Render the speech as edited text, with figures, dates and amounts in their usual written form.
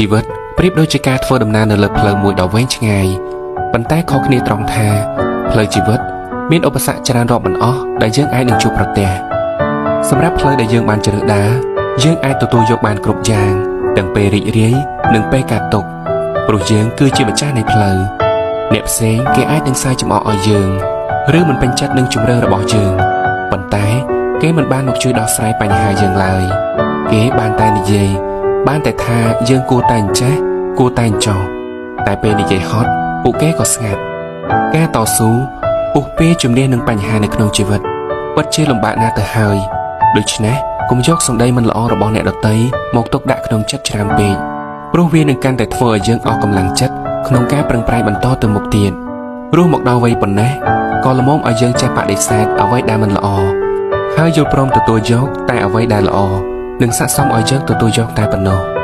ជីវិតប្រៀបដូចជាការធ្វើដំណើរនៅលើផ្លូវមួយដ៏វែងឆ្ងាយប៉ុន្តែខុសគ្នាត្រង់ថាផ្លូវជីវិតមានឧបសគ្គច្រើនរាប់មិនអស់ដែលយើងអាចនឹងជួបប្រទះសម្រាប់ផ្លូវដែលយើងបានជ្រើសដើរយើងអាចទទួលយកបានគ្រប់យ៉ាងទាំងពេលរីករាយនិងពេលកាត់ទុក្ខព្រោះយើងគឺជាម្ចាស់នៃផ្លូវអ្នកផ្សេងគេអាចនឹងសើចចំអកឲ្យយើងឬមិនពេញចិត្តនឹងជម្រើសរបស់យើងប៉ុន្តែគេមិនបានមកជួយដោះស្រាយបញ្ហាយើងឡើយគេបានតែនិយាយបានតែថាយើងគួរតែចេះគួរតែចោះតែពេលនិយាយហត់ពួកគេក៏ស្ងាត់ការតស៊ូពុះពៀជំនះនឹងបញ្ហានៅក្នុងជីវិតពិតជាលំបាកណាស់ទៅហើយដូច្នេះកុំយកសម្ដីមិនល្អរបស់អ្នកដទៃមកទុកដាក់ក្នុងចិត្តច្រើនពេកព្រោះវានឹងកាន់តែធ្វើឲ្យយើងអស់កម្លាំងចិត្តក្នុងការប្រឹងប្រែងបន្តទៅមុខទៀតរស់មកដល់វ័យប៉ុណ្ណេះក៏ល្មមឲ្យយើងចេះបដិសេធអ្វីដែលមិនល្អហើយយល់ព្រមទទួលយកតែអ្វីដែលល្អនិងស័ក្តិសមឲ្យយើងទទួលយកតែប៉ុណ្ណោះ